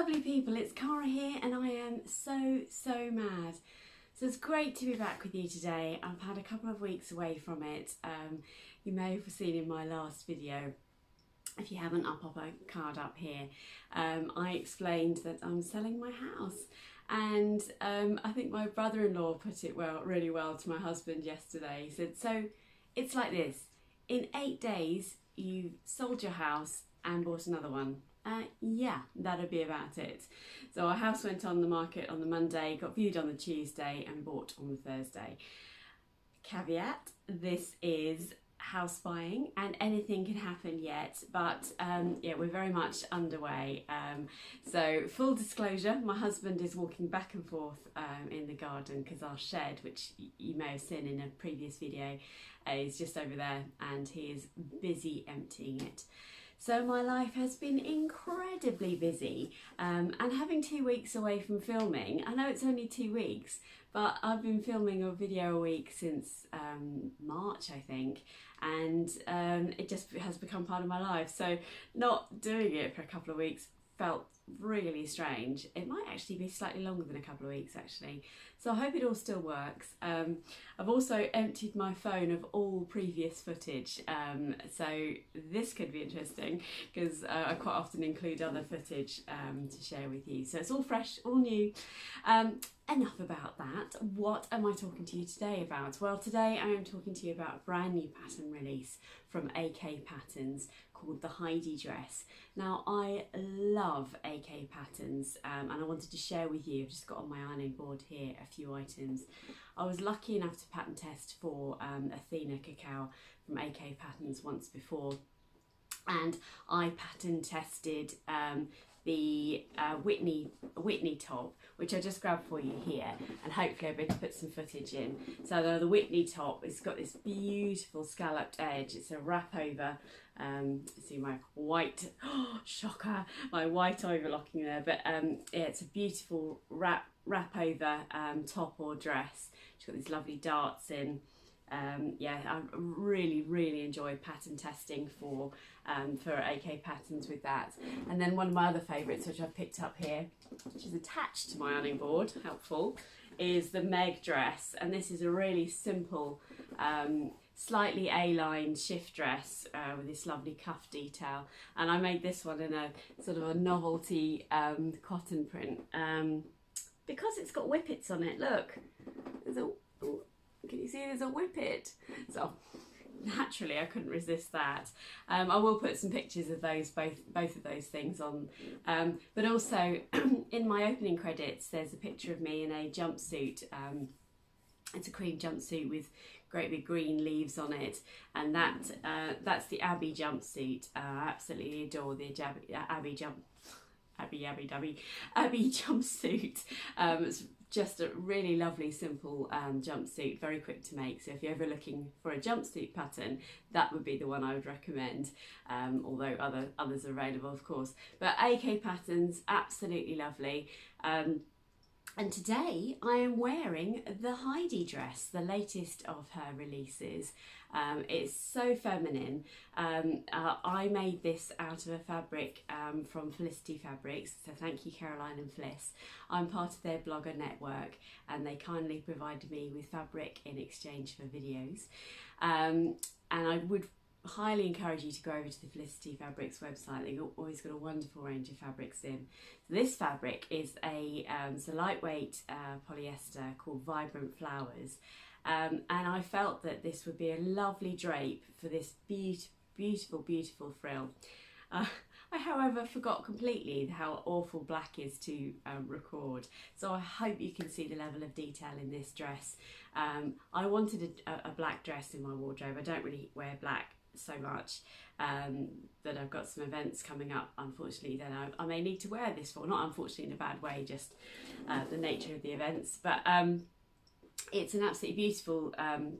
lovely people, it's Cara here and I am so mad. So it's great to be back with you today. I've had a couple of weeks away from it. You may have seen in my last video, if you haven't, I'll pop a card up here. I explained that I'm selling my house, and I think my brother-in-law put it really well to my husband yesterday. He said, so it's like this, in 8 days you've sold your house and bought another one. Yeah, that'd be about it. So our house went on the market on the Monday, got viewed on the Tuesday and bought on the Thursday. Caveat, this is house buying and anything can happen yet, but yeah, we're very much underway. So full disclosure, my husband is walking back and forth in the garden because our shed, which you may have seen in a previous video, is just over there and he is busy emptying it. So my life has been incredibly busy, and having 2 weeks away from filming, I know it's only 2 weeks, but I've been filming a video a week since March, I think, and it just has become part of my life. So not doing it for a couple of weeks felt really strange. It might actually be slightly longer than a couple of weeks actually. So I hope it all still works. I've also emptied my phone of all previous footage, so this could be interesting because I quite often include other footage to share with you. So it's all fresh, all new. Enough about that. What am I talking to you today about? Well, today I am talking to you about a brand new pattern release from AK Patterns called the Heidi Dress. Now, I love AK Patterns and I wanted to share with you, I've just got on my ironing board here a few items. I was lucky enough to pattern test for Athena Cacao from AK Patterns once before, and I pattern tested the Whitney top, which I just grabbed for you here, and hopefully I'll be able to put some footage in. So the Whitney top, it's got this beautiful scalloped edge. It's a wrap over. See my white, shocker, my white overlocking there, but yeah, it's a beautiful wrap over top or dress. It's got these lovely darts in. Yeah, I really enjoy pattern testing for AK Patterns with that. And then one of my other favourites, which I've picked up here, which is attached to my ironing board, helpful, is the Meg Dress. And this is a really simple, slightly A-line shift dress with this lovely cuff detail. And I made this one in a sort of a novelty cotton print because it's got whippets on it. Look, there's a... Can you see there's a whippet? So naturally I couldn't resist that. I will put some pictures of those, both of those things on. But also in my opening credits there's a picture of me in a jumpsuit. It's a cream jumpsuit with great big green leaves on it, and that's the Abby jumpsuit. I absolutely adore the Abby jumpsuit. It's just a really lovely simple jumpsuit, very quick to make. So if you're ever looking for a jumpsuit pattern, that would be the one I would recommend, although others are available of course. But AK Patterns, absolutely lovely. And today I am wearing the Heidi Dress, the latest of her releases. It's so feminine. I made this out of a fabric from Felicity Fabrics, so thank you Caroline and Fliss. I'm part of their blogger network and they kindly provided me with fabric in exchange for videos. And I would highly encourage you to go over to the Felicity Fabrics website. They've always got a wonderful range of fabrics in. So this fabric is it's a lightweight polyester called Vibrant Flowers, and I felt that this would be a lovely drape for this beautiful frill. I however forgot completely how awful black is to record, so I hope you can see the level of detail in this dress. I wanted a black dress in my wardrobe. I don't really wear black so much, but I've got some events coming up unfortunately that I may need to wear this for, not unfortunately in a bad way, just the nature of the events. But it's an absolutely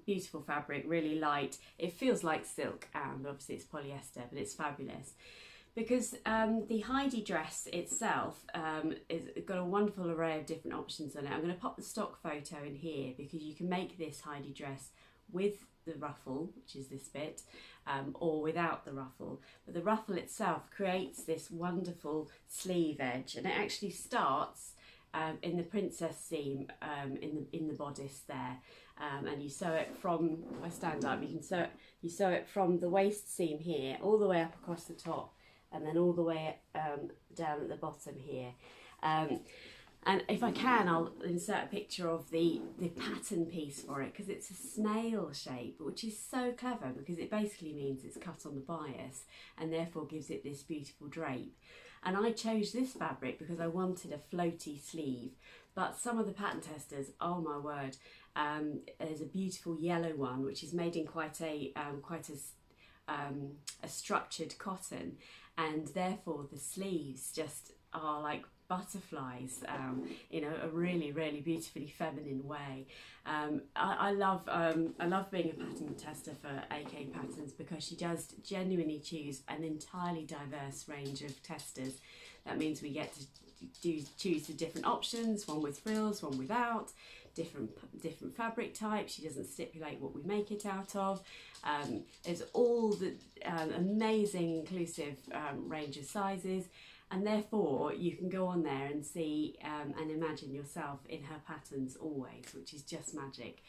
beautiful fabric, really light. It feels like silk, and obviously it's polyester, but it's fabulous because the Heidi Dress itself is got a wonderful array of different options on it. I'm going to pop the stock photo in here because you can make this Heidi Dress with the ruffle, which is this bit, or without the ruffle. But the ruffle itself creates this wonderful sleeve edge, and it actually starts in the princess seam in the bodice there, and you sew it from, if I stand up, you sew it from the waist seam here all the way up across the top, and then all the way down at the bottom here. And if I can, I'll insert a picture of the pattern piece for it, because it's a snail shape, which is so clever because it basically means it's cut on the bias and therefore gives it this beautiful drape. And I chose this fabric because I wanted a floaty sleeve, but some of the pattern testers, oh my word, there's a beautiful yellow one which is made in quite a structured cotton, and therefore the sleeves just are like butterflies in a really, really beautifully feminine way. I love being a pattern tester for AK Patterns because she does genuinely choose an entirely diverse range of testers. That means we get to choose the different options, one with frills, one without, different fabric types. She doesn't stipulate what we make it out of. There's all the amazing inclusive range of sizes, and therefore you can go on there and see and imagine yourself in her patterns always, which is just magic.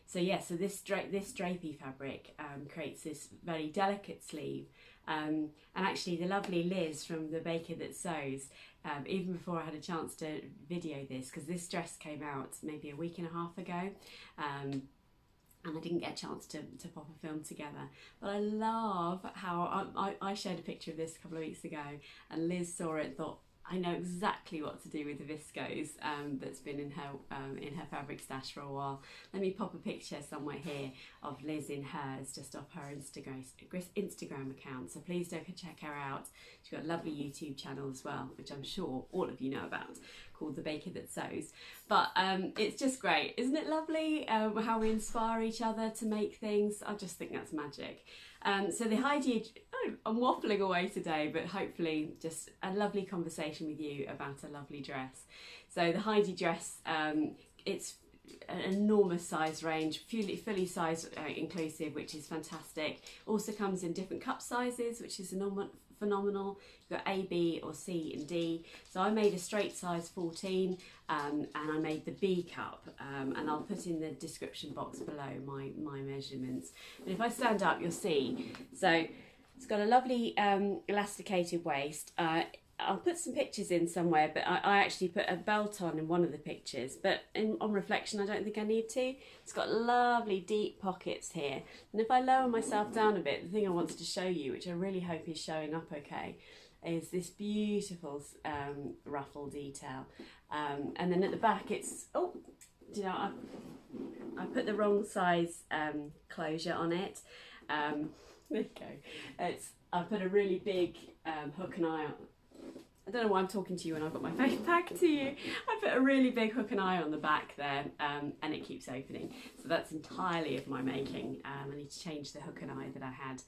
So this drapey fabric creates this very delicate sleeve, and actually the lovely Liz from The Baker That Sews, even before I had a chance to video this, because this dress came out maybe a week and a half ago, and I didn't get a chance to pop a film together, but I love how I shared a picture of this a couple of weeks ago, and Liz saw it and thought, I know exactly what to do with the viscose that's been in her fabric stash for a while. Let me pop a picture somewhere here of Liz in hers, just off her Instagram account. So please do check her out. She's got a lovely YouTube channel as well, which I'm sure all of you know about, called The Baker That Sews. But it's just great, isn't it lovely how we inspire each other to make things? I just think that's magic. So the Heidi, I'm waffling away today, but hopefully just a lovely conversation with you about a lovely dress. So the Heidi Dress, it's an enormous size range, fully size inclusive, which is fantastic. Also comes in different cup sizes, which is phenomenal. You've got A, B or C and D. So I made a straight size 14 and I made the B cup, and I'll put in the description box below my measurements. And if I stand up, you'll see. So it's got a lovely elasticated waist. I'll put some pictures in somewhere, but I actually put a belt on in one of the pictures, but on reflection I don't think I need to. It's got lovely deep pockets here, and if I lower myself down a bit, the thing I wanted to show you, which I really hope is showing up okay, is this beautiful ruffle detail, and then at the back it's, oh, do you know, I put the wrong size closure on it. There you go. I put a really big hook and eye on. I don't know why I'm talking to you when I've got my face back to you. I put a really big hook and eye on the back there, and it keeps opening. So that's entirely of my making. I need to change the hook and eye that I had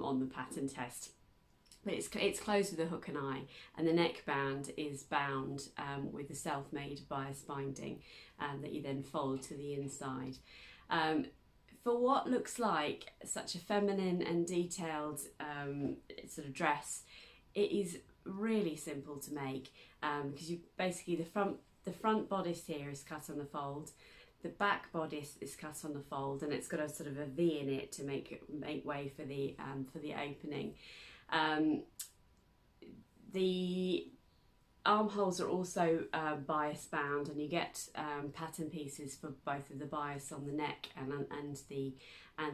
on the pattern test. But it's closed with a hook and eye, and the neckband is bound with a self-made bias binding that you then fold to the inside. For what looks like such a feminine and detailed sort of dress, it is really simple to make, because you basically, the front bodice here is cut on the fold, the back bodice is cut on the fold, and it's got a sort of a V in it to make way for the opening. The armholes are also bias bound, and you get pattern pieces for both of the bias on the neck and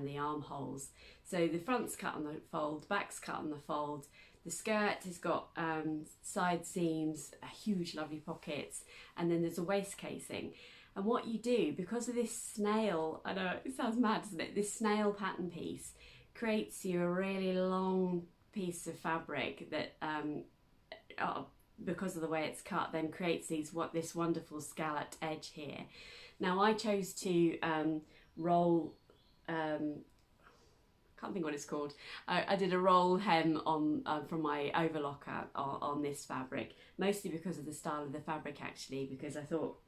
the armholes. So the front's cut on the fold, back's cut on the fold. The skirt has got side seams, huge lovely pockets, and then there's a waist casing. And what you do, because of this snail, I know it sounds mad, doesn't it? This snail pattern piece creates you a really long piece of fabric that, because of the way it's cut, then creates this wonderful scalloped edge here. Now I chose to roll, can't think what it's called. I did a roll hem on from my overlocker on this fabric, mostly because of the style of the fabric actually, because I thought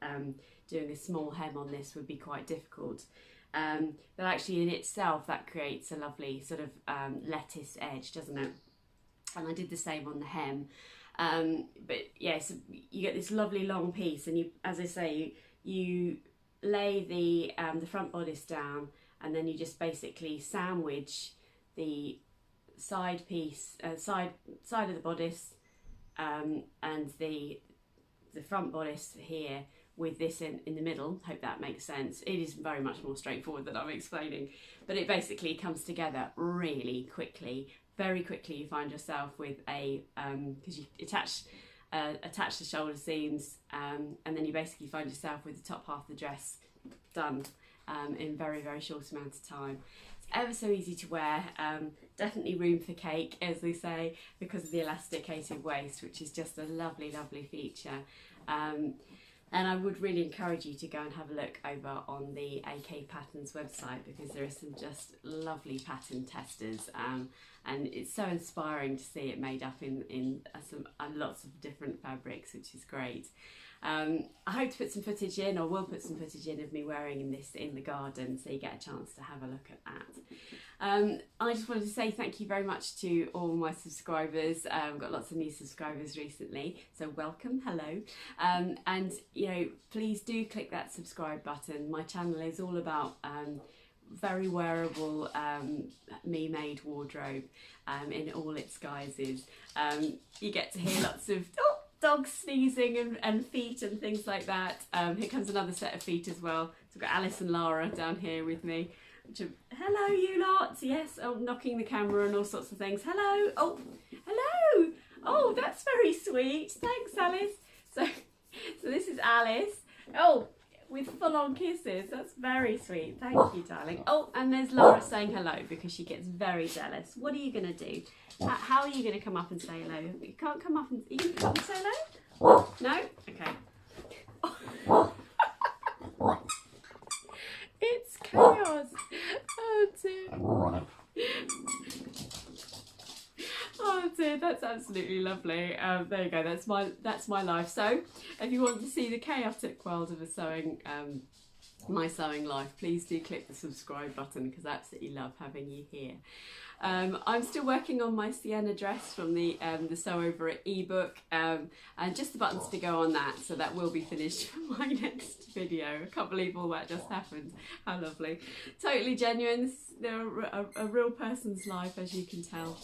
doing a small hem on this would be quite difficult. but actually in itself that creates a lovely sort of lettuce edge, doesn't it? And I did the same on the hem. But yes, yeah, so you get this lovely long piece, and you, as I say, you lay the front bodice down, and then you just basically sandwich the side piece, side of the bodice, and the front bodice here with this in the middle. Hope that makes sense. It is very much more straightforward than I'm explaining, but it basically comes together really quickly. Very quickly you find yourself with a, because you attach the shoulder seams, and then you basically find yourself with the top half of the dress done in very, very short amount of time. It's ever so easy to wear, definitely room for cake, as they say, because of the elasticated waist, which is just a lovely, lovely feature. And I would really encourage you to go and have a look over on the AK Patterns website, because there are some just lovely pattern testers, and it's so inspiring to see it made up in lots of different fabrics, which is great. I hope to put some footage in, or will put some footage in, of me wearing this in the garden, so you get a chance to have a look at that. I just wanted to say thank you very much to all my subscribers. I've got lots of new subscribers recently, so welcome, hello. And you know, please do click that subscribe button. My channel is all about very wearable, me-made wardrobe in all its guises. You get to hear lots of dogs sneezing and feet and things like that. Here comes another set of feet as well. So I've got Alice and Lara down here with me. Hello, you lot. Yes, oh, knocking the camera and all sorts of things. Hello. Oh, hello. Oh, that's very sweet. Thanks, Alice. So this is Alice. Oh, with full-on kisses. That's very sweet. Thank you, darling. Oh, and there's Lara saying hello because she gets very jealous. What are you going to do? How are you going to come up and say hello? You can't come up and... You can come up and say hello? No? Okay. It's chaos. Oh dear. Oh dear, that's absolutely lovely. There you go, that's my life. So if you want to see the chaotic world of a sewing, my sewing life, please do click the subscribe button, because I absolutely love having you here. I'm still working on my sienna dress from the Sew Over It ebook, and just the buttons to go on that, so that will be finished for my next video. I can't believe all that just happened. How lovely. Totally genuine. They're a real person's life, as you can tell.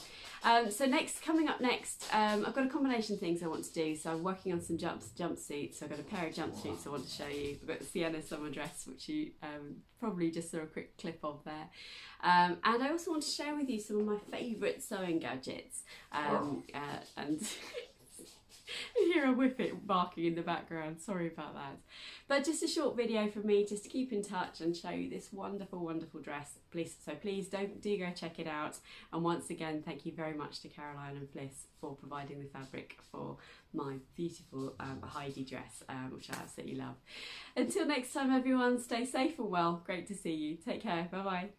So coming up next, I've got a combination of things I want to do. So I'm working on some jumpsuits. So I've got a pair of jumpsuits I want to show you. I've got the sienna summer dress, which you probably just saw a quick clip of there. And I also want to share with you some of my favourite sewing gadgets. And you hear a whippet barking in the background, sorry about that. But just a short video from me, just to keep in touch and show you this wonderful, wonderful dress. Please do go check it out. And once again, thank you very much to Caroline and Fliss for providing the fabric for my beautiful Heidi dress, which I absolutely love. Until next time, everyone, stay safe and well. Great to see you. Take care. Bye bye.